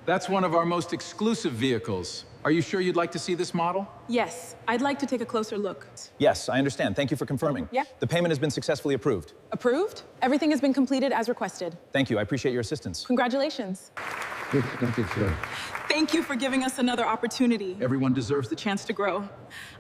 That's one of our most exclusive vehicles. Are you sure you'd like to see this model? Yes, I'd like to take a closer look. Yes, I understand. Thank you for confirming. Yeah. The payment has been successfully approved. Approved? Everything has been completed as requested. Thank you. I appreciate your assistance. Congratulations. Thank you for giving us another opportunity. Everyone deserves the chance. Chance to grow.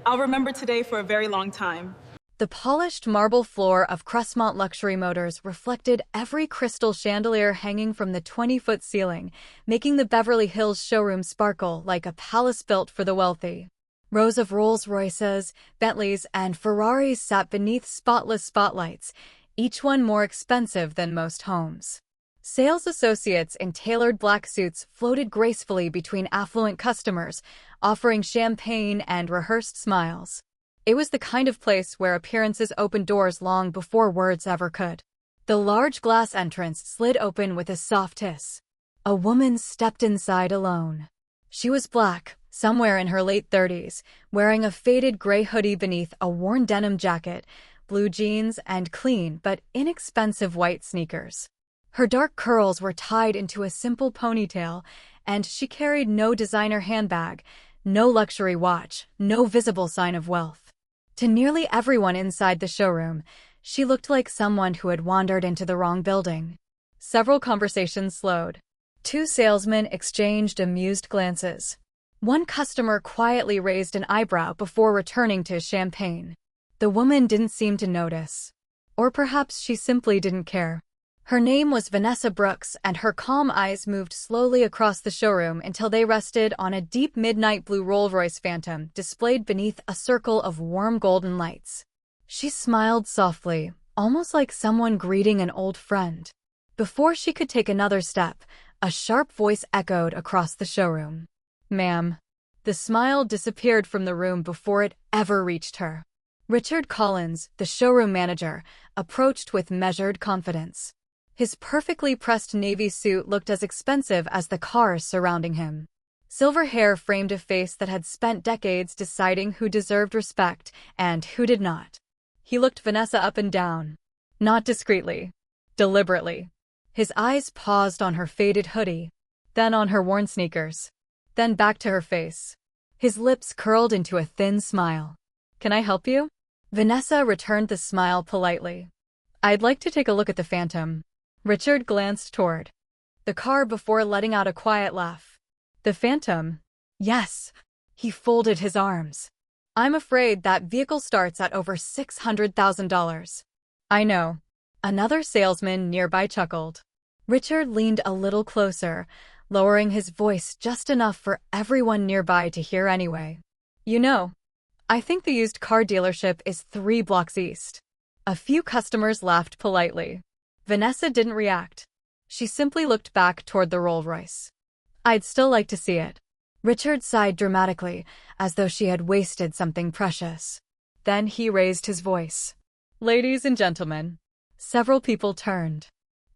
I'll remember today for a very long time. The polished marble floor of Crestmont Luxury Motors reflected every crystal chandelier hanging from the 20-foot ceiling, making the Beverly Hills showroom sparkle like a palace built for the wealthy. Rows of Rolls-Royces, Bentleys, and Ferraris sat beneath spotless spotlights, each one more expensive than most homes. Sales associates in tailored black suits floated gracefully between affluent customers, offering champagne and rehearsed smiles. It was the kind of place where appearances opened doors long before words ever could. The large glass entrance slid open with a soft hiss. A woman stepped inside alone. She was black, somewhere in her late 30s, wearing a faded gray hoodie beneath a worn denim jacket, blue jeans, and clean but inexpensive white sneakers. Her dark curls were tied into a simple ponytail, and she carried no designer handbag, no luxury watch, no visible sign of wealth. To nearly everyone inside the showroom, she looked like someone who had wandered into the wrong building. Several conversations slowed. Two salesmen exchanged amused glances. One customer quietly raised an eyebrow before returning to his champagne. The woman didn't seem to notice. Or perhaps she simply didn't care. Her name was Vanessa Brooks, and her calm eyes moved slowly across the showroom until they rested on a deep midnight blue Rolls-Royce Phantom displayed beneath a circle of warm golden lights. She smiled softly, almost like someone greeting an old friend. Before she could take another step, a sharp voice echoed across the showroom. "Ma'am." The smile disappeared from the room before it ever reached her. Richard Collins, the showroom manager, approached with measured confidence. His perfectly pressed navy suit looked as expensive as the cars surrounding him. Silver hair framed a face that had spent decades deciding who deserved respect and who did not. He looked Vanessa up and down. Not discreetly. Deliberately. His eyes paused on her faded hoodie, then on her worn sneakers, then back to her face. His lips curled into a thin smile. "Can I help you?" Vanessa returned the smile politely. "I'd like to take a look at the Phantom." Richard glanced toward the car before letting out a quiet laugh. "The Phantom?" "Yes." He folded his arms. "I'm afraid that vehicle starts at over $600,000. "I know." Another salesman nearby chuckled. Richard leaned a little closer, lowering his voice just enough for everyone nearby to hear anyway. "You know, I think the used car dealership is 3 blocks east." A few customers laughed politely. Vanessa didn't react. She simply looked back toward the Rolls-Royce. "I'd still like to see it." Richard sighed dramatically, as though she had wasted something precious. Then he raised his voice. "Ladies and gentlemen." Several people turned.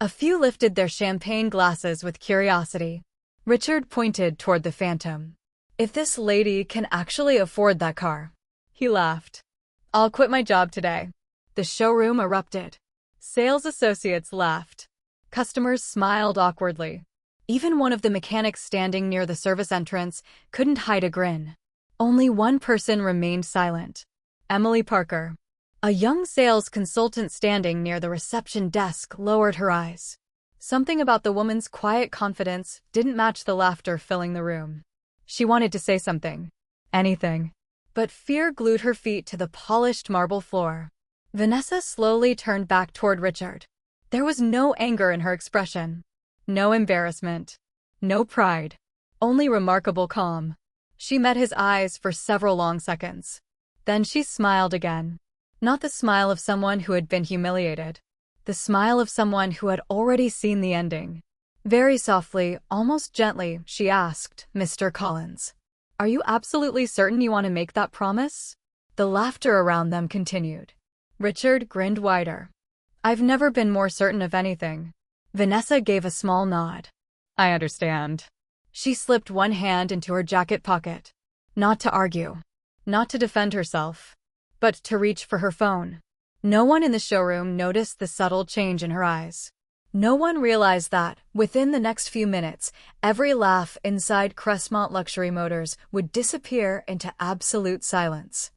A few lifted their champagne glasses with curiosity. Richard pointed toward the Phantom. "If this lady can actually afford that car." He laughed. "I'll quit my job today." The showroom erupted. Sales associates laughed. Customers smiled awkwardly. Even one of the mechanics standing near the service entrance couldn't hide a grin. Only one person remained silent. Emily Parker. A young sales consultant standing near the reception desk lowered her eyes. Something about the woman's quiet confidence didn't match the laughter filling the room. She wanted to say something. Anything. But fear glued her feet to the polished marble floor. Vanessa slowly turned back toward Richard. There was no anger in her expression. No embarrassment. No pride. Only remarkable calm. She met his eyes for several long seconds. Then she smiled again. Not the smile of someone who had been humiliated. The smile of someone who had already seen the ending. Very softly, almost gently, she asked, "Mr. Collins, are you absolutely certain you want to make that promise?" The laughter around them continued. Richard grinned wider. "I've never been more certain of anything." Vanessa gave a small nod. "I understand." She slipped one hand into her jacket pocket. Not to argue. Not to defend herself. But to reach for her phone. No one in the showroom noticed the subtle change in her eyes. No one realized that, within the next few minutes, every laugh inside Crestmont Luxury Motors would disappear into absolute silence.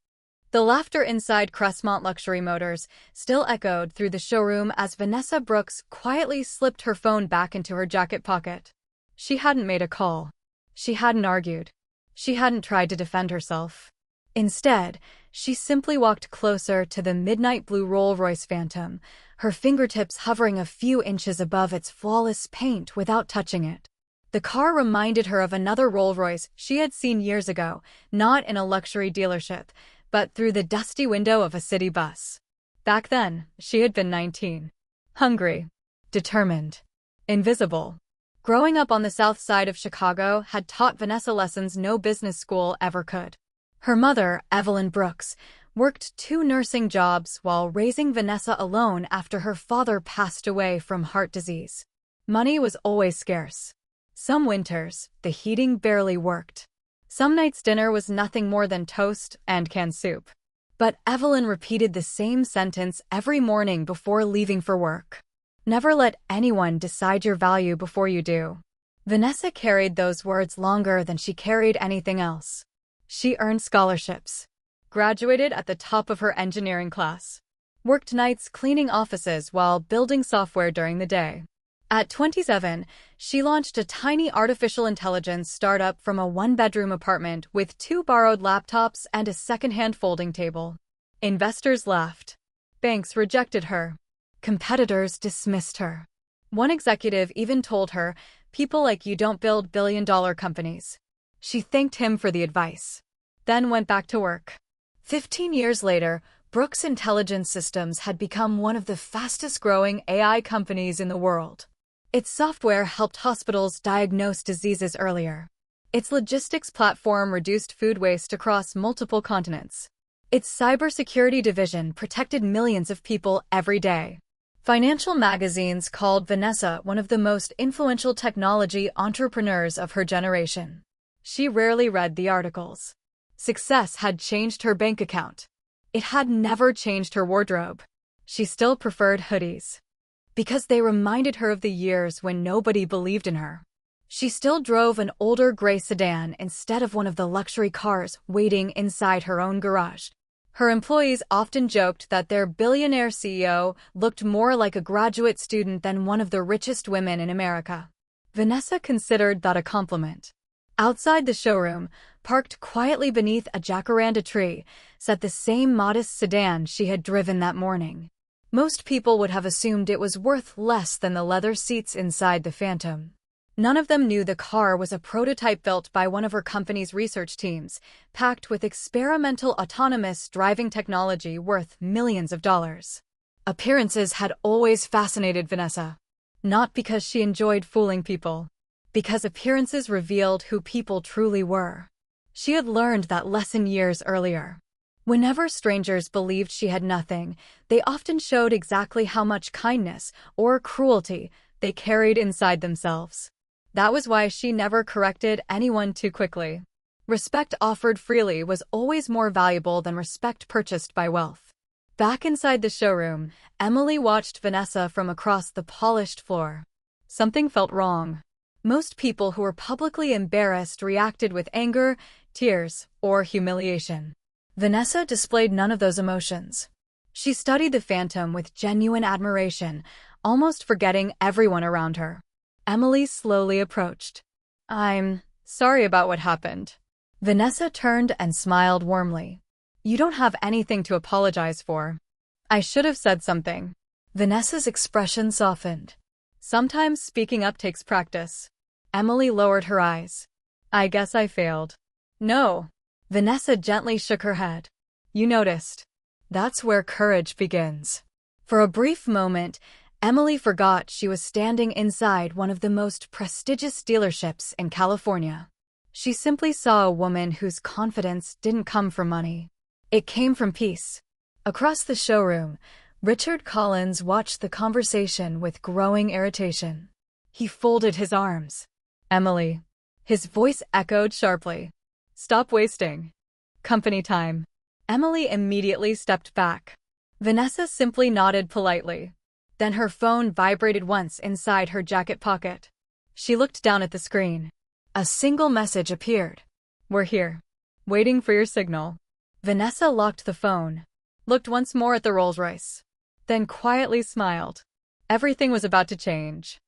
The laughter inside Crestmont Luxury Motors still echoed through the showroom as Vanessa Brooks quietly slipped her phone back into her jacket pocket. She hadn't made a call. She hadn't argued. She hadn't tried to defend herself. Instead, she simply walked closer to the midnight blue Rolls-Royce Phantom, her fingertips hovering a few inches above its flawless paint without touching it. The car reminded her of another Rolls-Royce she had seen years ago, not in a luxury dealership, but through the dusty window of a city bus. Back then, she had been 19. Hungry. Determined. Invisible. Growing up on the south side of Chicago had taught Vanessa lessons no business school ever could. Her mother, Evelyn Brooks, worked 2 nursing jobs while raising Vanessa alone after her father passed away from heart disease. Money was always scarce. Some winters, the heating barely worked. Some nights dinner was nothing more than toast and canned soup. But Evelyn repeated the same sentence every morning before leaving for work. Never let anyone decide your value before you do. Vanessa carried those words longer than she carried anything else. She earned scholarships, graduated at the top of her engineering class, worked nights cleaning offices while building software during the day. At 27, she launched a tiny artificial intelligence startup from a 1-bedroom apartment with 2 borrowed laptops and a second-hand folding table. Investors laughed. Banks rejected her. Competitors dismissed her. One executive even told her, "People like you don't build billion-dollar companies." She thanked him for the advice, then went back to work. 15 years later, Brooks Intelligence Systems had become one of the fastest-growing AI companies in the world. Its software helped hospitals diagnose diseases earlier. Its logistics platform reduced food waste across multiple continents. Its cybersecurity division protected millions of people every day. Financial magazines called Vanessa one of the most influential technology entrepreneurs of her generation. She rarely read the articles. Success had changed her bank account. It had never changed her wardrobe. She still preferred hoodies, because they reminded her of the years when nobody believed in her. She still drove an older gray sedan instead of one of the luxury cars waiting inside her own garage. Her employees often joked that their billionaire CEO looked more like a graduate student than one of the richest women in America. Vanessa considered that a compliment. Outside the showroom, parked quietly beneath a jacaranda tree, sat the same modest sedan she had driven that morning. Most people would have assumed it was worth less than the leather seats inside the Phantom. None of them knew the car was a prototype built by one of her company's research teams, packed with experimental autonomous driving technology worth millions of dollars. Appearances had always fascinated Vanessa. Not because she enjoyed fooling people, because appearances revealed who people truly were. She had learned that lesson years earlier. Whenever strangers believed she had nothing, they often showed exactly how much kindness or cruelty they carried inside themselves. That was why she never corrected anyone too quickly. Respect offered freely was always more valuable than respect purchased by wealth. Back inside the showroom, Emily watched Vanessa from across the polished floor. Something felt wrong. Most people who were publicly embarrassed reacted with anger, tears, or humiliation. Vanessa displayed none of those emotions. She studied the Phantom with genuine admiration, almost forgetting everyone around her. Emily slowly approached. "I'm sorry about what happened." Vanessa turned and smiled warmly. "You don't have anything to apologize for." "I should have said something." Vanessa's expression softened. "Sometimes speaking up takes practice." Emily lowered her eyes. "I guess I failed." "No." Vanessa gently shook her head. "You noticed. That's where courage begins." For a brief moment, Emily forgot she was standing inside one of the most prestigious dealerships in California. She simply saw a woman whose confidence didn't come from money. It came from peace. Across the showroom, Richard Collins watched the conversation with growing irritation. He folded his arms. "Emily." His voice echoed sharply. "Stop wasting company time." Emily immediately stepped back. Vanessa simply nodded politely. Then her phone vibrated once inside her jacket pocket. She looked down at the screen. A single message appeared. "We're here. Waiting for your signal." Vanessa locked the phone, looked once more at the Rolls-Royce, then quietly smiled. Everything was about to change.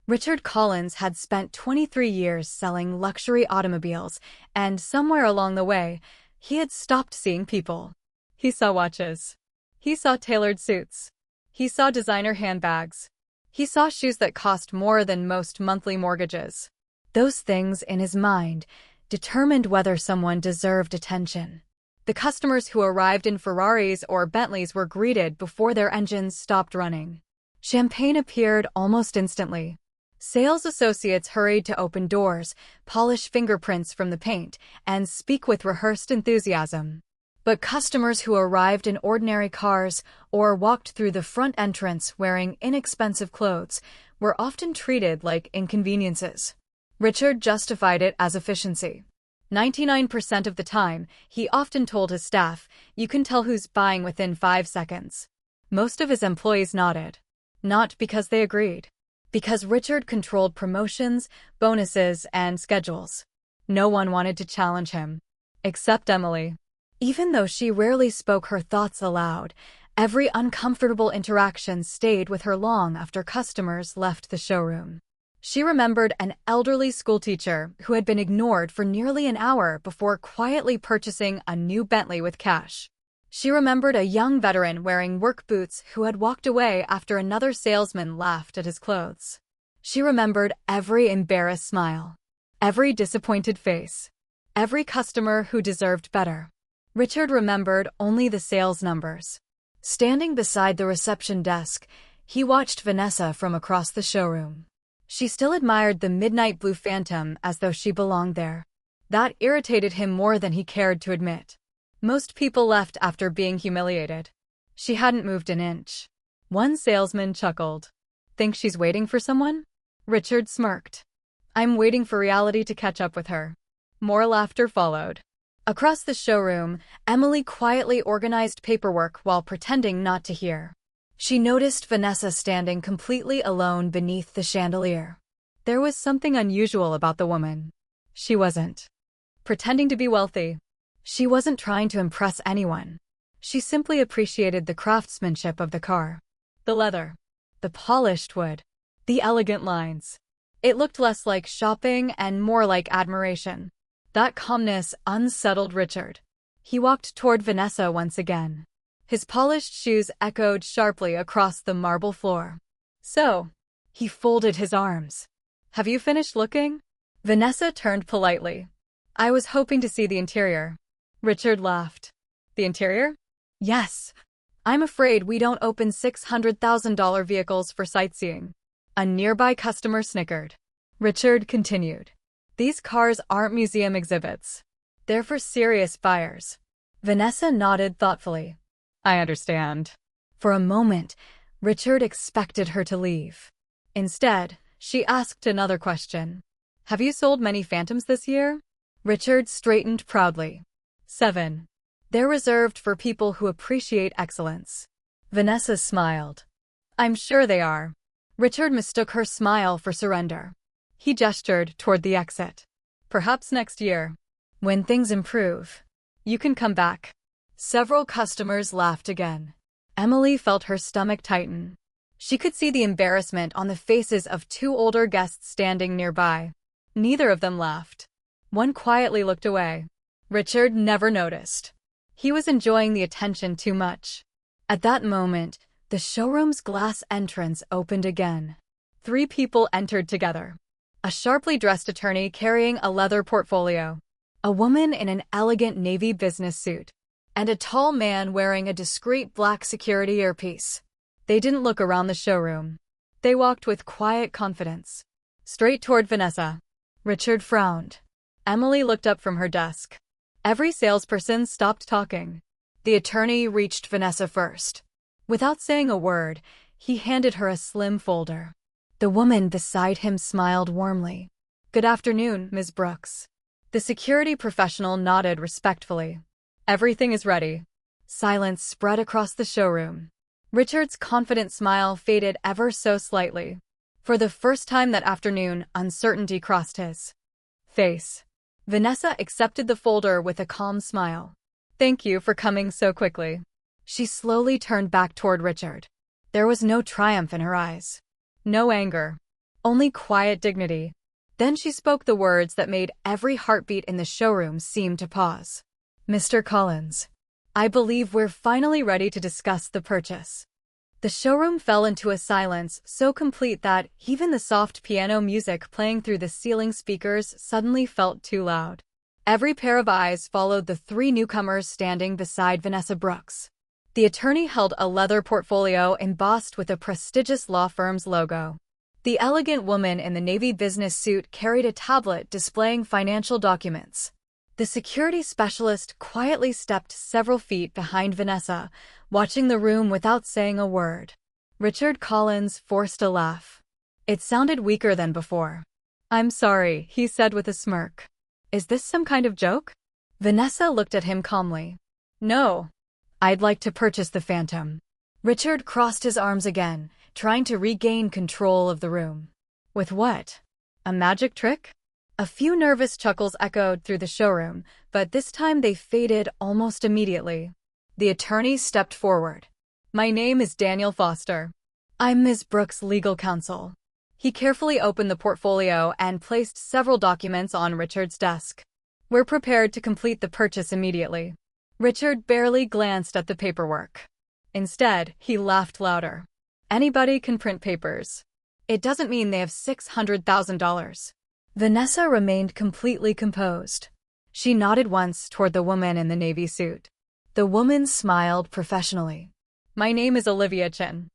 Richard Collins had spent 23 years selling luxury automobiles, and somewhere along the way, he had stopped seeing people. He saw watches. He saw tailored suits. He saw designer handbags. He saw shoes that cost more than most monthly mortgages. Those things, in his mind, determined whether someone deserved attention. The customers who arrived in Ferraris or Bentleys were greeted before their engines stopped running. Champagne appeared almost instantly. Sales associates hurried to open doors, polish fingerprints from the paint, and speak with rehearsed enthusiasm. But customers who arrived in ordinary cars or walked through the front entrance wearing inexpensive clothes were often treated like inconveniences. Richard justified it as efficiency. 99% of the time, he often told his staff, "You can tell who's buying within 5 seconds." Most of his employees nodded. Not because they agreed. Because Richard controlled promotions, bonuses, and schedules. No one wanted to challenge him. Except Emily. Even though she rarely spoke her thoughts aloud, every uncomfortable interaction stayed with her long after customers left the showroom. She remembered an elderly schoolteacher who had been ignored for nearly an hour before quietly purchasing a new Bentley with cash. She remembered a young veteran wearing work boots who had walked away after another salesman laughed at his clothes. She remembered every embarrassed smile, every disappointed face, every customer who deserved better. Richard remembered only the sales numbers. Standing beside the reception desk, he watched Vanessa from across the showroom. She still admired the midnight blue Phantom as though she belonged there. That irritated him more than he cared to admit. Most people left after being humiliated. She hadn't moved an inch. One salesman chuckled. "Think she's waiting for someone?" Richard smirked. "I'm waiting for reality to catch up with her." More laughter followed. Across the showroom, Emily quietly organized paperwork while pretending not to hear. She noticed Vanessa standing completely alone beneath the chandelier. There was something unusual about the woman. She wasn't pretending to be wealthy. She wasn't trying to impress anyone. She simply appreciated the craftsmanship of the car. The leather. The polished wood. The elegant lines. It looked less like shopping and more like admiration. That calmness unsettled Richard. He walked toward Vanessa once again. His polished shoes echoed sharply across the marble floor. "So," he folded his arms. "Have you finished looking?" Vanessa turned politely. "I was hoping to see the interior." Richard laughed. "The interior?" "Yes. I'm afraid we don't open $600,000 vehicles for sightseeing." A nearby customer snickered. Richard continued. "These cars aren't museum exhibits. They're for serious buyers." Vanessa nodded thoughtfully. "I understand." For a moment, Richard expected her to leave. Instead, she asked another question. "Have you sold many Phantoms this year?" Richard straightened proudly. 7. They're reserved for people who appreciate excellence. Vanessa smiled. "I'm sure they are." Richard mistook her smile for surrender. He gestured toward the exit. "Perhaps next year. When things improve, you can come back." Several customers laughed again. Emily felt her stomach tighten. She could see the embarrassment on the faces of 2 older guests standing nearby. Neither of them laughed. One quietly looked away. Richard never noticed. He was enjoying the attention too much. At that moment, the showroom's glass entrance opened again. 3 people entered together. A sharply dressed attorney carrying a leather portfolio, a woman in an elegant navy business suit, and a tall man wearing a discreet black security earpiece. They didn't look around the showroom. They walked with quiet confidence, straight toward Vanessa. Richard frowned. Emily looked up from her desk. Every salesperson stopped talking. The attorney reached Vanessa first. Without saying a word, he handed her a slim folder. The woman beside him smiled warmly. "Good afternoon, Ms. Brooks." The security professional nodded respectfully. "Everything is ready." Silence spread across the showroom. Richard's confident smile faded ever so slightly. For the first time that afternoon, uncertainty crossed his face. Vanessa accepted the folder with a calm smile. Thank you for coming so quickly. She slowly turned back toward Richard. There was no triumph in her eyes. No anger. Only quiet dignity. Then she spoke the words that made every heartbeat in the showroom seem to pause. Mr. Collins, I believe we're finally ready to discuss the purchase. The showroom fell into a silence so complete that even the soft piano music playing through the ceiling speakers suddenly felt too loud. Every pair of eyes followed the three newcomers standing beside Vanessa Brooks. The attorney held a leather portfolio embossed with a prestigious law firm's logo. The elegant woman in the navy business suit carried a tablet displaying financial documents. The security specialist quietly stepped several feet behind Vanessa, watching the room without saying a word. Richard Collins forced a laugh. It sounded weaker than before. I'm sorry, he said with a smirk. Is this some kind of joke? Vanessa looked at him calmly. No. I'd like to purchase the Phantom. Richard crossed his arms again, trying to regain control of the room. With what? A magic trick? A few nervous chuckles echoed through the showroom, but this time they faded almost immediately. The attorney stepped forward. My name is Daniel Foster. I'm Ms. Brooks' legal counsel. He carefully opened the portfolio and placed several documents on Richard's desk. We're prepared to complete the purchase immediately. Richard barely glanced at the paperwork. Instead, he laughed louder. Anybody can print papers. It doesn't mean they have $600,000. Vanessa remained completely composed. She nodded once toward the woman in the navy suit. The woman smiled professionally. My name is Olivia Chen.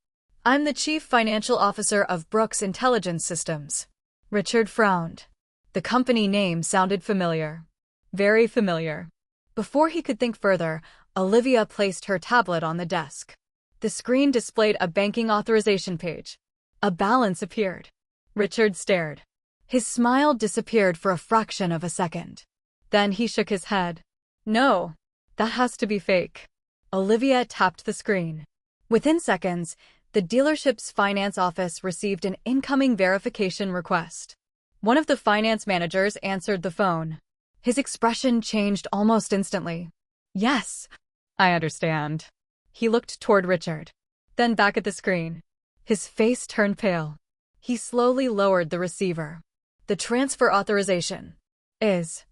I'm the Chief Financial Officer of Brooks Intelligence Systems. Richard frowned. The company name sounded familiar. Very familiar. Before he could think further, Olivia placed her tablet on the desk. The screen displayed a banking authorization page. A balance appeared. Richard stared. His smile disappeared for a fraction of a second. Then he shook his head. No, that has to be fake. Olivia tapped the screen. Within seconds, the dealership's finance office received an incoming verification request. One of the finance managers answered the phone. His expression changed almost instantly. Yes, I understand. He looked toward Richard, then back at the screen. His face turned pale. He slowly lowered the receiver. The transfer authorization is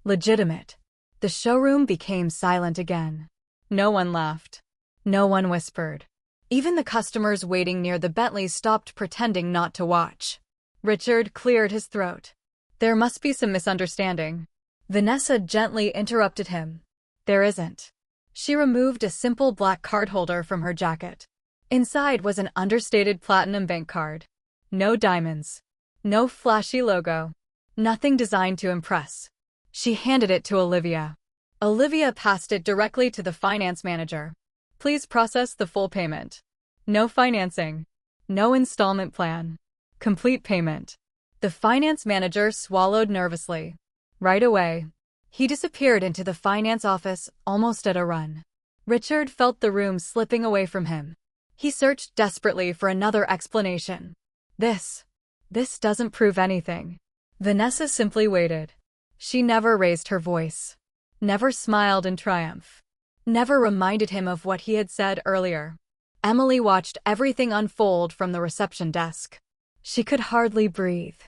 legitimate. The showroom became silent again. No one laughed. No one whispered. Even the customers waiting near the Bentley stopped pretending not to watch. Richard cleared his throat. There must be some misunderstanding. Vanessa gently interrupted him. There isn't. She removed a simple black card holder from her jacket. Inside was an understated platinum bank card. No diamonds. No flashy logo. Nothing designed to impress. She handed it to Olivia. Olivia passed it directly to the finance manager. Please process the full payment. No financing. No installment plan. Complete payment. The finance manager swallowed nervously. Right away, he disappeared into the finance office almost at a run. Richard felt the room slipping away from him. He searched desperately for another explanation. This doesn't prove anything. Vanessa simply waited. She never raised her voice. Never smiled in triumph. Never reminded him of what he had said earlier. Emily watched everything unfold from the reception desk. She could hardly breathe.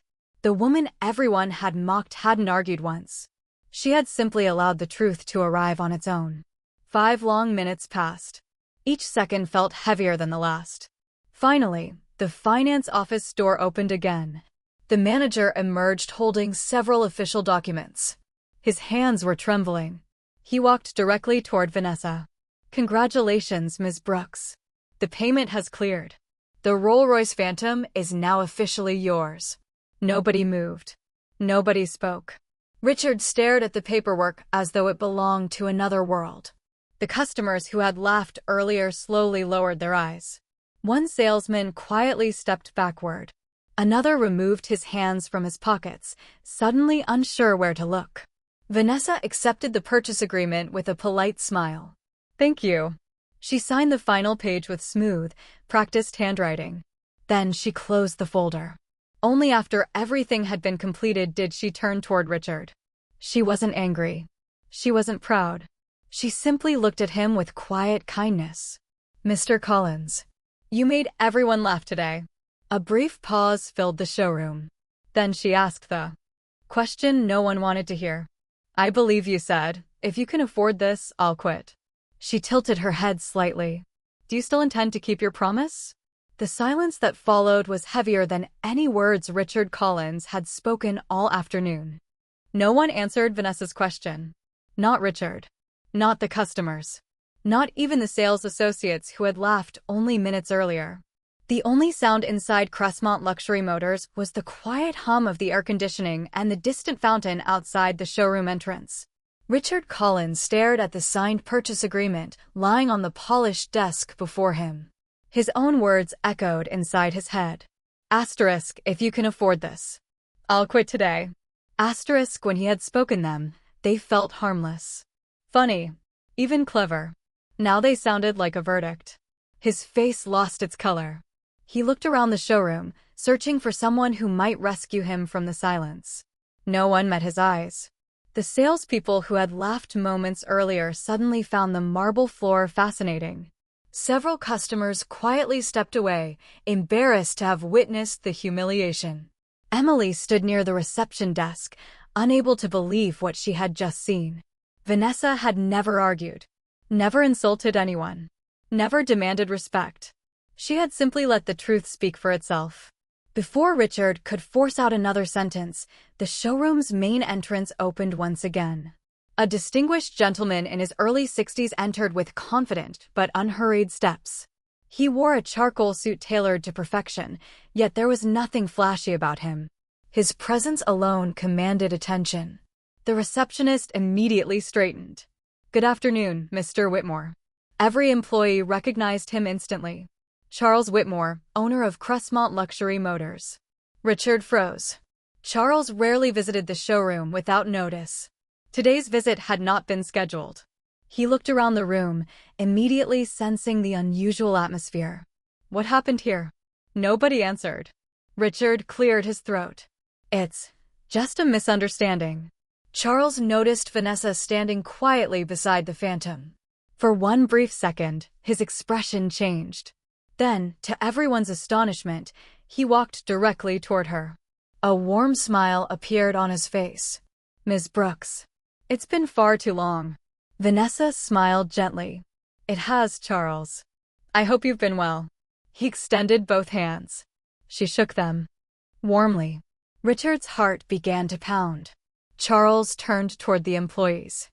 The woman everyone had mocked hadn't argued once. She had simply allowed the truth to arrive on its own. 5 long minutes passed. Each second felt heavier than the last. Finally, the finance office door opened again. The manager emerged holding several official documents. His hands were trembling. He walked directly toward Vanessa. Congratulations, Ms. Brooks. The payment has cleared. The Rolls-Royce Phantom is now officially yours. Nobody moved. Nobody spoke. Richard stared at the paperwork as though it belonged to another world. The customers who had laughed earlier slowly lowered their eyes. One salesman quietly stepped backward. Another removed his hands from his pockets, suddenly unsure where to look. Vanessa accepted the purchase agreement with a polite smile. Thank you. She signed the final page with smooth, practiced handwriting. Then she closed the folder. Only after everything had been completed did she turn toward Richard. She wasn't angry. She wasn't proud. She simply looked at him with quiet kindness. "Mr. Collins, you made everyone laugh today." A brief pause filled the showroom. Then she asked the question no one wanted to hear. "I believe you said, if you can afford this, I'll quit." She tilted her head slightly. "Do you still intend to keep your promise?" The silence that followed was heavier than any words Richard Collins had spoken all afternoon. No one answered Vanessa's question. Not Richard. Not the customers. Not even the sales associates who had laughed only minutes earlier. The only sound inside Crestmont Luxury Motors was the quiet hum of the air conditioning and the distant fountain outside the showroom entrance. Richard Collins stared at the signed purchase agreement lying on the polished desk before him. His own words echoed inside his head. Asterisk, if you can afford this. I'll quit today. Asterisk, when he had spoken them, they felt harmless. Funny. Even clever. Now they sounded like a verdict. His face lost its color. He looked around the showroom, searching for someone who might rescue him from the silence. No one met his eyes. The salespeople who had laughed moments earlier suddenly found the marble floor fascinating. Several customers quietly stepped away, embarrassed to have witnessed the humiliation. Emily stood near the reception desk, unable to believe what she had just seen. Vanessa had never argued, never insulted anyone, never demanded respect. She had simply let the truth speak for itself. Before Richard could force out another sentence, the showroom's main entrance opened once again. A distinguished gentleman in his early 60s entered with confident but unhurried steps. He wore a charcoal suit tailored to perfection, yet there was nothing flashy about him. His presence alone commanded attention. The receptionist immediately straightened. "Good afternoon, Mr. Whitmore." Every employee recognized him instantly. Charles Whitmore, owner of Crestmont Luxury Motors. Richard froze. Charles rarely visited the showroom without notice. Today's visit had not been scheduled. He looked around the room, immediately sensing the unusual atmosphere. What happened here? Nobody answered. Richard cleared his throat. "It's just a misunderstanding." Charles noticed Vanessa standing quietly beside the phantom. For one brief second, his expression changed. Then, to everyone's astonishment, he walked directly toward her. A warm smile appeared on his face. "Ms. Brooks. It's been far too long." Vanessa smiled gently. "It has, Charles. I hope you've been well." He extended both hands. She shook them. Warmly. Richard's heart began to pound. Charles turned toward the employees.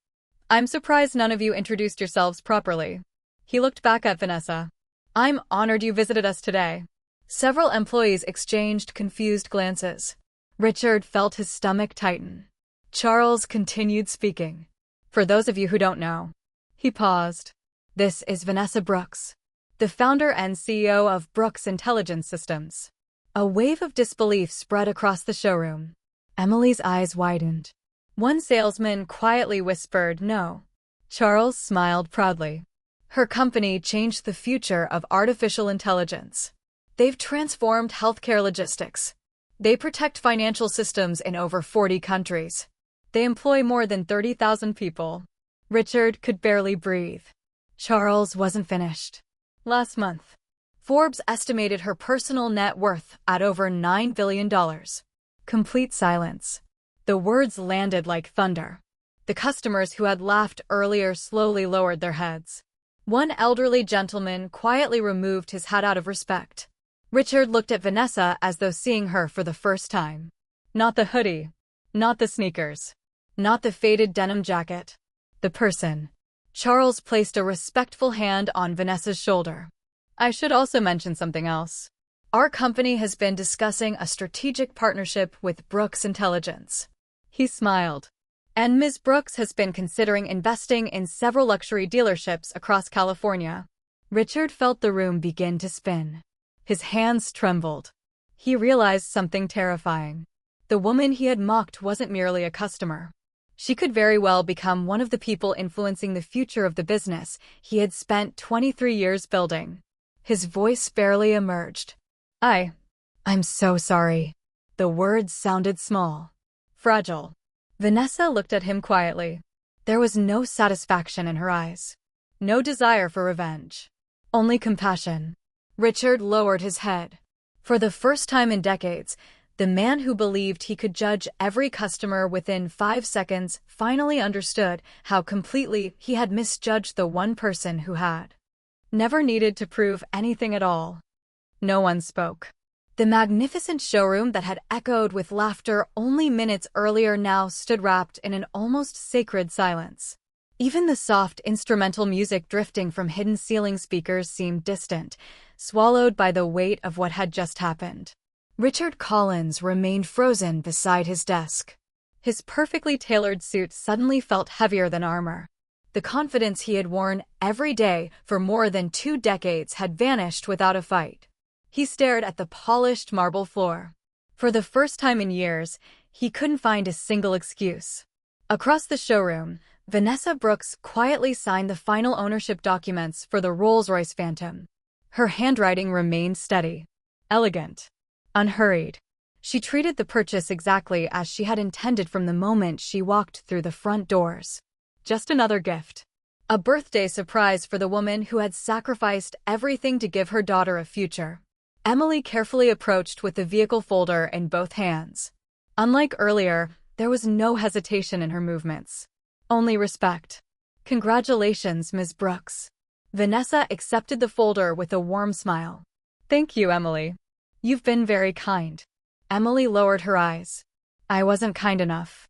"I'm surprised none of you introduced yourselves properly." He looked back at Vanessa. "I'm honored you visited us today." Several employees exchanged confused glances. Richard felt his stomach tighten. Charles continued speaking. "For those of you who don't know." He paused. "This is Vanessa Brooks, the founder and CEO of Brooks Intelligence Systems." A wave of disbelief spread across the showroom. Emily's eyes widened. One salesman quietly whispered, "No." Charles smiled proudly. "Her company changed the future of artificial intelligence. They've transformed healthcare logistics. They protect financial systems in over 40 countries. They employ more than 30,000 people." Richard could barely breathe. Charles wasn't finished. "Last month, Forbes estimated her personal net worth at over $9 billion. Complete silence. The words landed like thunder. The customers who had laughed earlier slowly lowered their heads. One elderly gentleman quietly removed his hat out of respect. Richard looked at Vanessa as though seeing her for the first time. Not the hoodie. Not the sneakers. Not the faded denim jacket. The person. Charles placed a respectful hand on Vanessa's shoulder. "I should also mention something else. Our company has been discussing a strategic partnership with Brooks Intelligence." He smiled. "And Ms. Brooks has been considering investing in several luxury dealerships across California." Richard felt the room begin to spin. His hands trembled. He realized something terrifying. The woman he had mocked wasn't merely a customer. She could very well become one of the people influencing the future of the business he had spent 23 years building. His voice barely emerged. I'm so sorry. The words sounded small, fragile. Vanessa looked at him quietly. There was no satisfaction in her eyes. No desire for revenge. Only compassion. Richard lowered his head. For the first time in decades, the man who believed he could judge every customer within 5 seconds finally understood how completely he had misjudged the one person who had never needed to prove anything at all. No one spoke. The magnificent showroom that had echoed with laughter only minutes earlier now stood wrapped in an almost sacred silence. Even the soft instrumental music drifting from hidden ceiling speakers seemed distant, swallowed by the weight of what had just happened. Richard Collins remained frozen beside his desk. His perfectly tailored suit suddenly felt heavier than armor. The confidence he had worn every day for more than 2 decades had vanished without a fight. He stared at the polished marble floor. For the first time in years, he couldn't find a single excuse. Across the showroom, Vanessa Brooks quietly signed the final ownership documents for the Rolls-Royce Phantom. Her handwriting remained steady, elegant, unhurried. She treated the purchase exactly as she had intended from the moment she walked through the front doors. Just another gift. A birthday surprise for the woman who had sacrificed everything to give her daughter a future. Emily carefully approached with the vehicle folder in both hands. Unlike earlier, there was no hesitation in her movements. Only respect. Congratulations, Ms. Brooks. Vanessa accepted the folder with a warm smile. Thank you, Emily. You've been very kind. Emily lowered her eyes. I wasn't kind enough.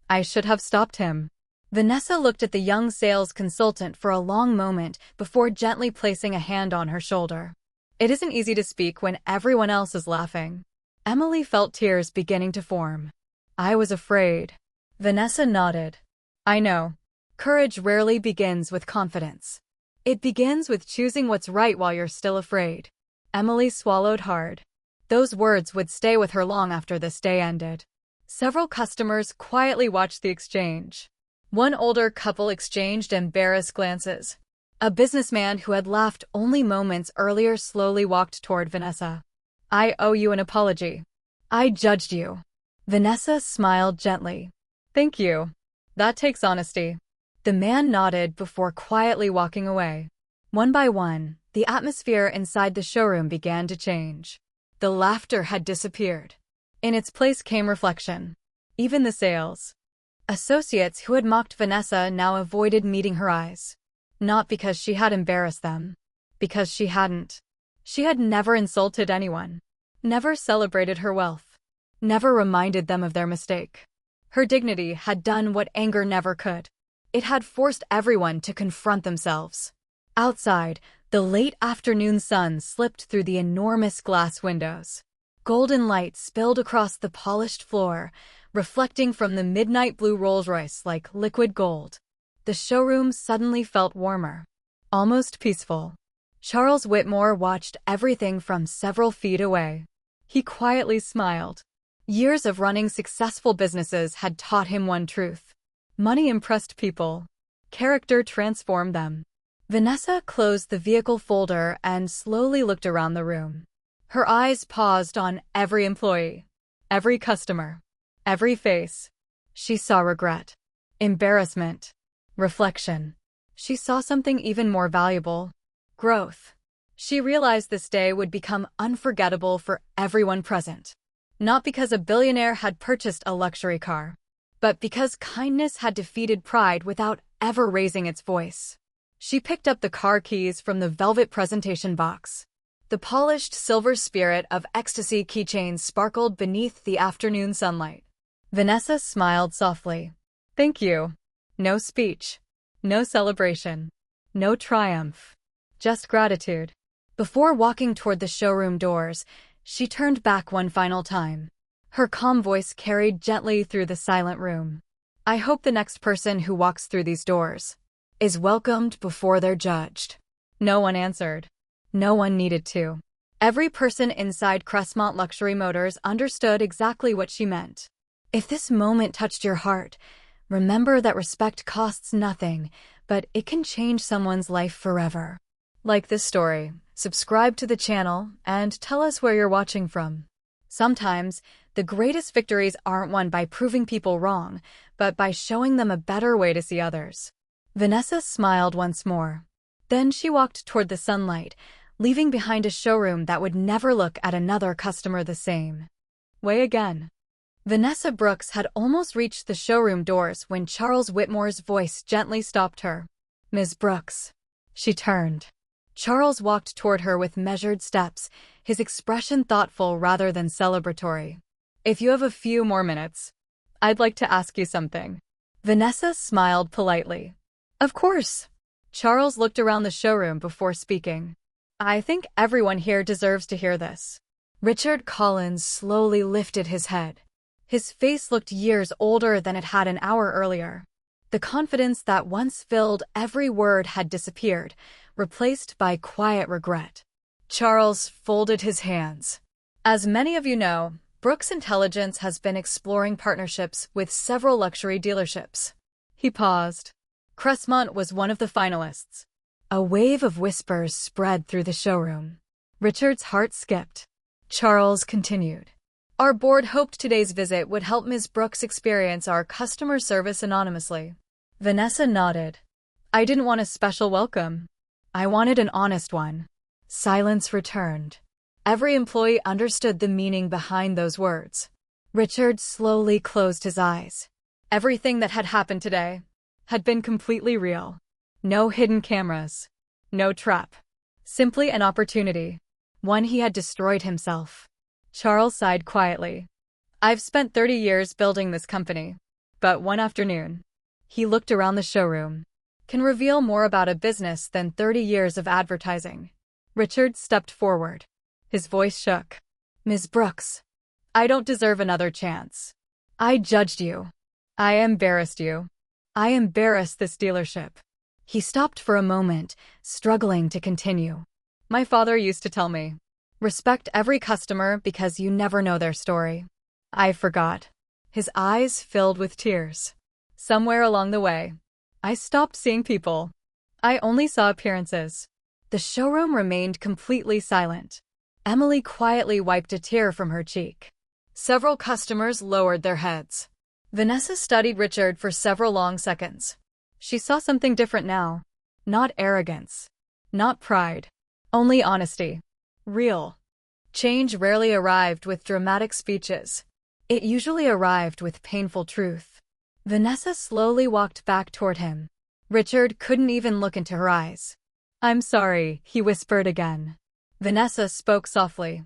I should have stopped him. Vanessa looked at the young sales consultant for a long moment before gently placing a hand on her shoulder. It isn't easy to speak when everyone else is laughing. Emily felt tears beginning to form. I was afraid. Vanessa nodded. I know. Courage rarely begins with confidence. It begins with choosing what's right while you're still afraid. Emily swallowed hard. Those words would stay with her long after this day ended. Several customers quietly watched the exchange. One older couple exchanged embarrassed glances. A businessman who had laughed only moments earlier slowly walked toward Vanessa. I owe you an apology. I judged you. Vanessa smiled gently. Thank you. That takes honesty. The man nodded before quietly walking away. One by one, the atmosphere inside the showroom began to change. The laughter had disappeared. In its place came reflection. Even the sales associates who had mocked Vanessa now avoided meeting her eyes. Not because she had embarrassed them. Because she hadn't. She had never insulted anyone. Never celebrated her wealth. Never reminded them of their mistake. Her dignity had done what anger never could. It had forced everyone to confront themselves. Outside, the late afternoon sun slipped through the enormous glass windows. Golden light spilled across the polished floor, reflecting from the midnight blue Rolls-Royce like liquid gold. The showroom suddenly felt warmer. Almost peaceful. Charles Whitmore watched everything from several feet away. He quietly smiled. Years of running successful businesses had taught him one truth. Money impressed people. Character transformed them. Vanessa closed the vehicle folder and slowly looked around the room. Her eyes paused on every employee, every customer, every face. She saw regret, embarrassment, reflection. She saw something even more valuable: growth. She realized this day would become unforgettable for everyone present. Not because a billionaire had purchased a luxury car, but because kindness had defeated pride without ever raising its voice. She picked up the car keys from the velvet presentation box. The polished silver spirit of ecstasy keychains sparkled beneath the afternoon sunlight. Vanessa smiled softly. Thank you. No speech. No celebration. No triumph. Just gratitude. Before walking toward the showroom doors, she turned back one final time. Her calm voice carried gently through the silent room. I hope the next person who walks through these doors is welcomed before they're judged. No one answered. No one needed to. Every person inside Crestmont Luxury Motors understood exactly what she meant. If this moment touched your heart, Remember that respect costs nothing, but it can change someone's life forever. Like this story, subscribe to the channel, and tell us where you're watching from. Sometimes, the greatest victories aren't won by proving people wrong, but by showing them a better way to see others. Vanessa smiled once more. Then she walked toward the sunlight, leaving behind a showroom that would never look at another customer the same. Way again. Vanessa Brooks had almost reached the showroom doors when Charles Whitmore's voice gently stopped her. "Ms. Brooks." She turned. Charles walked toward her with measured steps, his expression thoughtful rather than celebratory. "If you have a few more minutes, I'd like to ask you something." Vanessa smiled politely. "Of course." Charles looked around the showroom before speaking. "I think everyone here deserves to hear this." Richard Collins slowly lifted his head. His face looked years older than it had an hour earlier. The confidence that once filled every word had disappeared, replaced by quiet regret. Charles folded his hands. "As many of you know, Brooks Intelligence has been exploring partnerships with several luxury dealerships." He paused. Cressmont was one of the finalists. A wave of whispers spread through the showroom. Richard's heart skipped. Charles continued. "Our board hoped today's visit would help Ms. Brooks experience our customer service anonymously." Vanessa nodded. "I didn't want a special welcome. I wanted an honest one." Silence returned. Every employee understood the meaning behind those words. Richard slowly closed his eyes. Everything that had happened today had been completely real. No hidden cameras. No trap. Simply an opportunity. One he had destroyed himself. Charles sighed quietly. "I've spent 30 years building this company. But one afternoon," he looked around the showroom, "can reveal more about a business than 30 years of advertising." Richard stepped forward. His voice shook. "Ms. Brooks, I don't deserve another chance. I judged you. I embarrassed you. I embarrassed this dealership." He stopped for a moment, struggling to continue. "My father used to tell me, respect every customer because you never know their story. I forgot." His eyes filled with tears. "Somewhere along the way, I stopped seeing people. I only saw appearances." The showroom remained completely silent. Emily quietly wiped a tear from her cheek. Several customers lowered their heads. Vanessa studied Richard for several long seconds. She saw something different now. Not arrogance. Not pride. Only honesty. Real. Change rarely arrived with dramatic speeches. It usually arrived with painful truth. Vanessa slowly walked back toward him. Richard couldn't even look into her eyes. "I'm sorry," he whispered again. Vanessa spoke softly.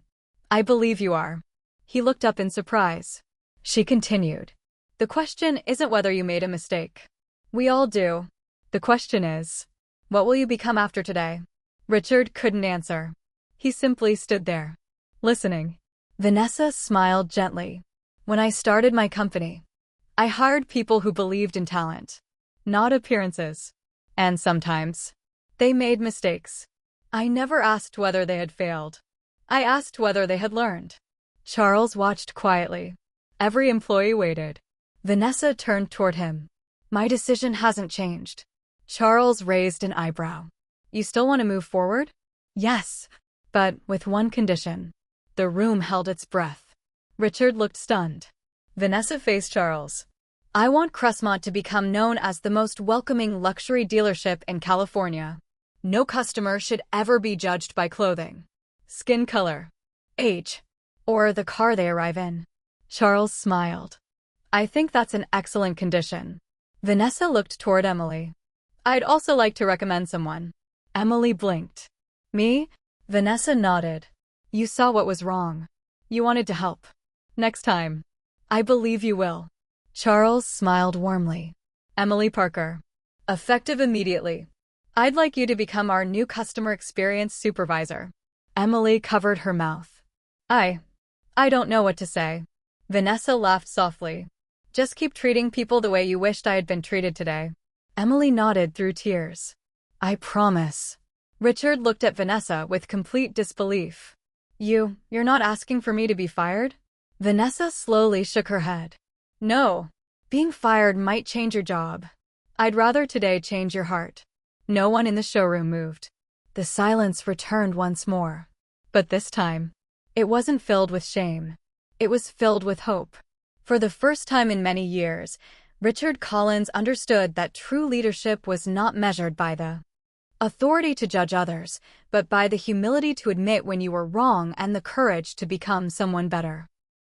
"I believe you are." He looked up in surprise. She continued. "The question isn't whether you made a mistake. We all do. The question is, what will you become after today?" Richard couldn't answer. He simply stood there, listening. Vanessa smiled gently. "When I started my company, I hired people who believed in talent, not appearances. And sometimes, they made mistakes. I never asked whether they had failed. I asked whether they had learned." Charles watched quietly. Every employee waited. Vanessa turned toward him. "My decision hasn't changed." Charles raised an eyebrow. "You still want to move forward?" "Yes, but with one condition." The room held its breath. Richard looked stunned. Vanessa faced Charles. "I want Cressmont to become known as the most welcoming luxury dealership in California. No customer should ever be judged by clothing, skin color, age, or the car they arrive in." Charles smiled. "I think that's an excellent condition." Vanessa looked toward Emily. "I'd also like to recommend someone." Emily blinked. "Me?" Vanessa nodded. "You saw what was wrong. You wanted to help. Next time, I believe you will." Charles smiled warmly. "Emily Parker. Effective immediately. I'd like you to become our new customer experience supervisor." Emily covered her mouth. I don't know what to say." Vanessa laughed softly. "Just keep treating people the way you wished I had been treated today." Emily nodded through tears. "I promise." Richard looked at Vanessa with complete disbelief. You're not asking for me to be fired?" Vanessa slowly shook her head. "No. Being fired might change your job. I'd rather today change your heart. No one in the showroom moved. The silence returned once more. But this time, it wasn't filled with shame. It was filled with hope. For the first time in many years, Richard Collins understood that true leadership was not measured by the authority to judge others, but by the humility to admit when you were wrong and the courage to become someone better.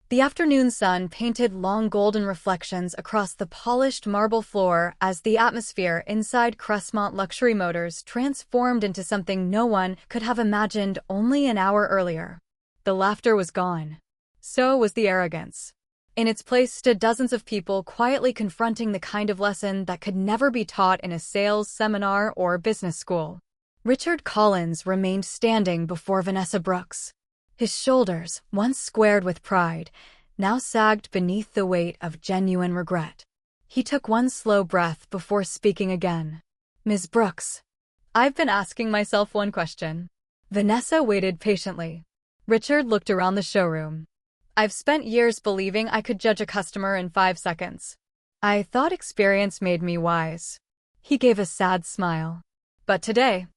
The afternoon sun painted long golden reflections across the polished marble floor as the atmosphere inside Crestmont Luxury Motors transformed into something no one could have imagined only an hour earlier. The laughter was gone. So was the arrogance. In its place stood dozens of people quietly confronting the kind of lesson that could never be taught in a sales seminar or business school. Richard Collins remained standing before Vanessa Brooks. His shoulders, once squared with pride, now sagged beneath the weight of genuine regret. He took one slow breath before speaking again. "Ms. Brooks, I've been asking myself one question." Vanessa waited patiently. Richard looked around the showroom. "I've spent years believing I could judge a customer in 5 seconds. I thought experience made me wise." He gave a sad smile. "But today,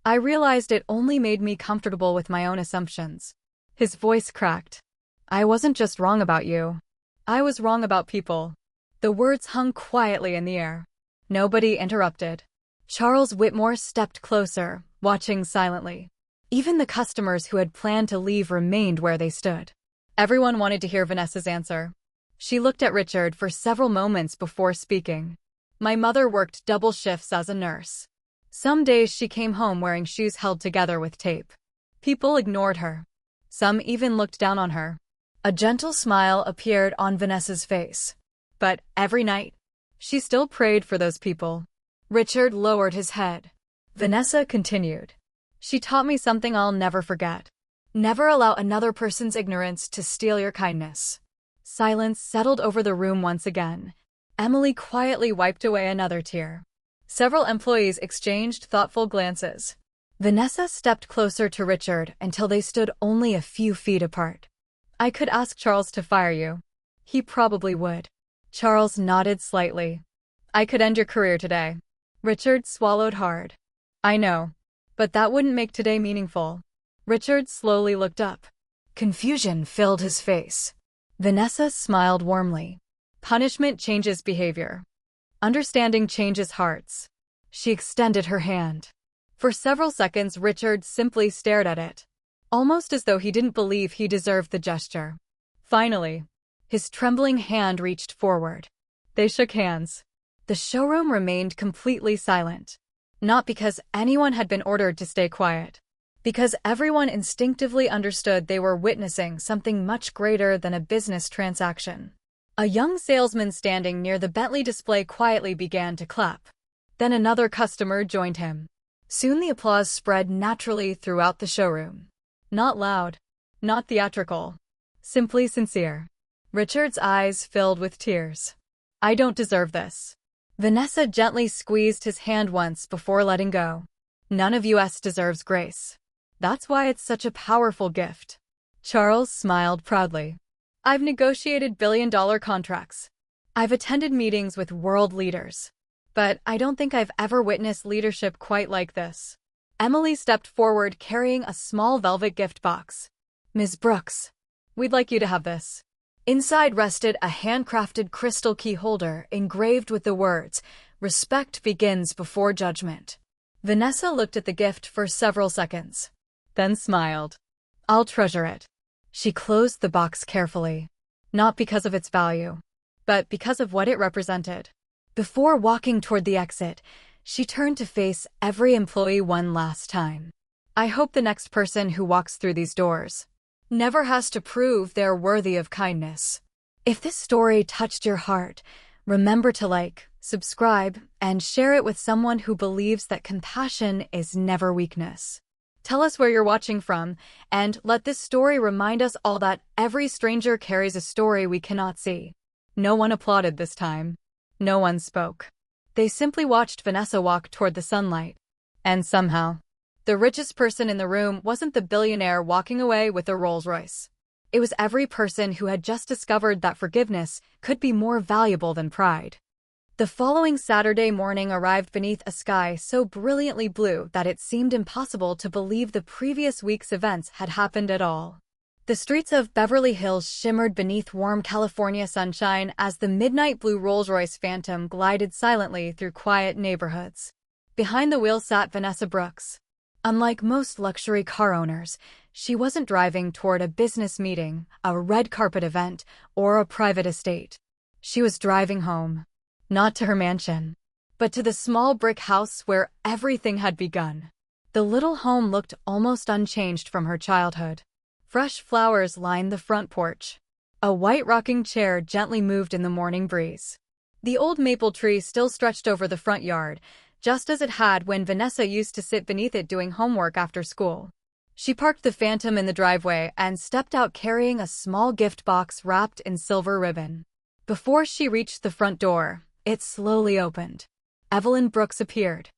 I realized it only made me comfortable with my own assumptions." His voice cracked. "I wasn't just wrong about you. I was wrong about people." The words hung quietly in the air. Nobody interrupted. Charles Whitmore stepped closer, watching silently. Even the customers who had planned to leave remained where they stood. Everyone wanted to hear Vanessa's answer. She looked at Richard for several moments before speaking. "My mother worked double shifts as a nurse. Some days she came home wearing shoes held together with tape. People ignored her. Some even looked down on her." A gentle smile appeared on Vanessa's face. "But every night, she still prayed for those people." Richard lowered his head. Vanessa continued. "She taught me something I'll never forget. Never allow another person's ignorance to steal your kindness." Silence settled over the room once again. Emily quietly wiped away another tear. Several employees exchanged thoughtful glances. Vanessa stepped closer to Richard until they stood only a few feet apart. "I could ask Charles to fire you. He probably would." Charles nodded slightly. "I could end your career today." Richard swallowed hard. "I know, but that wouldn't make today meaningful." Richard slowly looked up. Confusion filled his face. Vanessa smiled warmly. "Punishment changes behavior. Understanding changes hearts." She extended her hand. For several seconds, Richard simply stared at it, almost as though he didn't believe he deserved the gesture. Finally, his trembling hand reached forward. They shook hands. The showroom remained completely silent. Not because anyone had been ordered to stay quiet. Because everyone instinctively understood they were witnessing something much greater than a business transaction. A young salesman standing near the Bentley display quietly began to clap. Then another customer joined him. Soon the applause spread naturally throughout the showroom. Not loud, not theatrical, simply sincere. Richard's eyes filled with tears. "I don't deserve this." Vanessa gently squeezed his hand once before letting go. "None of us deserves grace. That's why it's such a powerful gift." Charles smiled proudly. "I've negotiated billion-dollar contracts. I've attended meetings with world leaders. But I don't think I've ever witnessed leadership quite like this." Emily stepped forward carrying a small velvet gift box. "Ms. Brooks, we'd like you to have this." Inside rested a handcrafted crystal key holder engraved with the words, "Respect begins before judgment." Vanessa looked at the gift for several seconds, then smiled. "I'll treasure it." She closed the box carefully, not because of its value, but because of what it represented. Before walking toward the exit, she turned to face every employee one last time. "I hope the next person who walks through these doors never has to prove they're worthy of kindness." If this story touched your heart, remember to like, subscribe, and share it with someone who believes that compassion is never weakness. Tell us where you're watching from, and let this story remind us all that every stranger carries a story we cannot see. No one applauded this time. No one spoke. They simply watched Vanessa walk toward the sunlight. And somehow, the richest person in the room wasn't the billionaire walking away with a Rolls-Royce. It was every person who had just discovered that forgiveness could be more valuable than pride. The following Saturday morning arrived beneath a sky so brilliantly blue that it seemed impossible to believe the previous week's events had happened at all. The streets of Beverly Hills shimmered beneath warm California sunshine as the midnight blue Rolls-Royce Phantom glided silently through quiet neighborhoods. Behind the wheel sat Vanessa Brooks. Unlike most luxury car owners, she wasn't driving toward a business meeting, a red carpet event, or a private estate. She was driving home. Not to her mansion, but to the small brick house where everything had begun. The little home looked almost unchanged from her childhood. Fresh flowers lined the front porch. A white rocking chair gently moved in the morning breeze. The old maple tree still stretched over the front yard, just as it had when Vanessa used to sit beneath it doing homework after school. She parked the Phantom in the driveway and stepped out carrying a small gift box wrapped in silver ribbon. Before she reached the front door, it slowly opened. Evelyn Brooks appeared.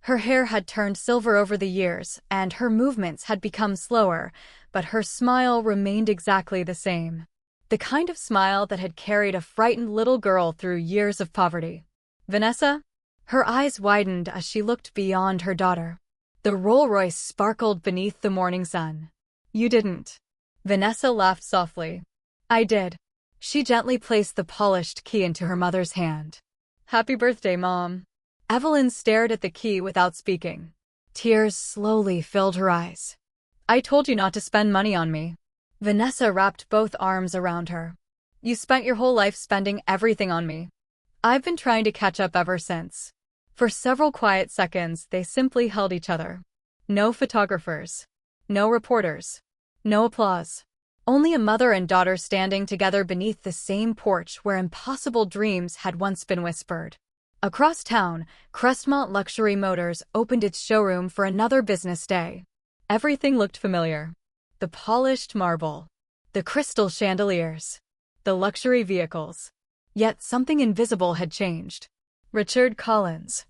Her hair had turned silver over the years, and her movements had become slower, but her smile remained exactly the same. The kind of smile that had carried a frightened little girl through years of poverty. Vanessa? Her eyes widened as she looked beyond her daughter. The Rolls-Royce sparkled beneath the morning sun. You didn't. Vanessa laughed softly. I did. She gently placed the polished key into her mother's hand. Happy birthday, Mom. Evelyn stared at the key without speaking. Tears slowly filled her eyes. I told you not to spend money on me. Vanessa wrapped both arms around her. You spent your whole life spending everything on me. I've been trying to catch up ever since. For several quiet seconds, they simply held each other. No photographers. No reporters. No applause. Only a mother and daughter standing together beneath the same porch where impossible dreams had once been whispered. Across town, Crestmont Luxury Motors opened its showroom for another business day. Everything looked familiar. The polished marble. The crystal chandeliers. The luxury vehicles. Yet something invisible had changed. Richard Collins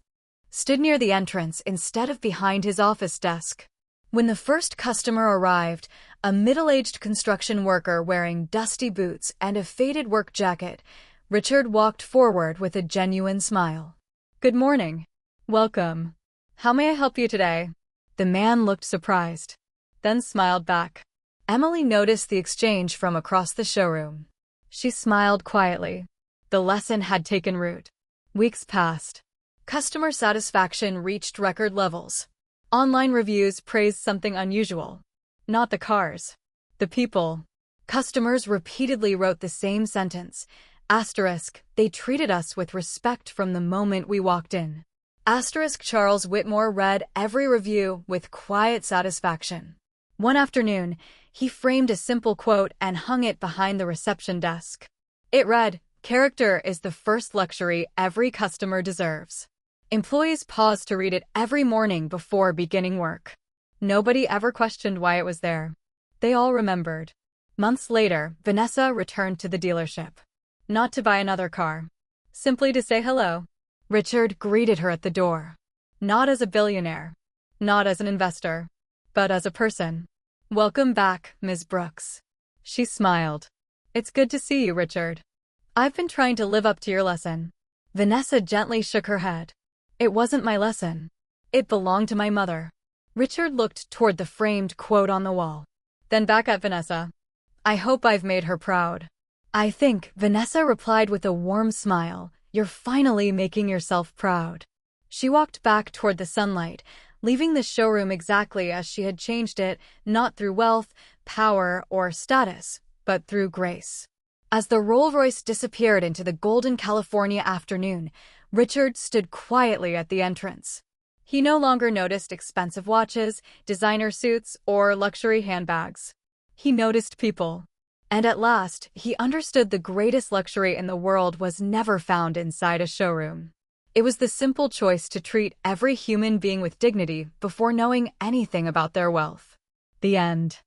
stood near the entrance instead of behind his office desk. When the first customer arrived, a middle-aged construction worker wearing dusty boots and a faded work jacket, Richard walked forward with a genuine smile. Good morning. Welcome. How may I help you today? The man looked surprised, then smiled back. Emily noticed the exchange from across the showroom. She smiled quietly. The lesson had taken root. Weeks passed. Customer satisfaction reached record levels. Online reviews praised something unusual. Not the cars. The people. Customers repeatedly wrote the same sentence. Asterisk, they treated us with respect from the moment we walked in. Asterisk Charles Whitmore read every review with quiet satisfaction. One afternoon, he framed a simple quote and hung it behind the reception desk. It read, "Character is the first luxury every customer deserves." Employees paused to read it every morning before beginning work. Nobody ever questioned why it was there. They all remembered. Months later, Vanessa returned to the dealership. Not to buy another car. Simply to say hello. Richard greeted her at the door. Not as a billionaire. Not as an investor. But as a person. Welcome back, Ms. Brooks. She smiled. It's good to see you, Richard. I've been trying to live up to your lesson. Vanessa gently shook her head. It wasn't my lesson. It belonged to my mother. Richard looked toward the framed quote on the wall. Then back at Vanessa. I hope I've made her proud. I think, Vanessa replied with a warm smile, you're finally making yourself proud. She walked back toward the sunlight, leaving the showroom exactly as she had changed it, not through wealth, power, or status, but through grace. As the Rolls-Royce disappeared into the golden California afternoon, Richard stood quietly at the entrance. He no longer noticed expensive watches, designer suits, or luxury handbags. He noticed people. And at last, he understood the greatest luxury in the world was never found inside a showroom. It was the simple choice to treat every human being with dignity before knowing anything about their wealth. The end.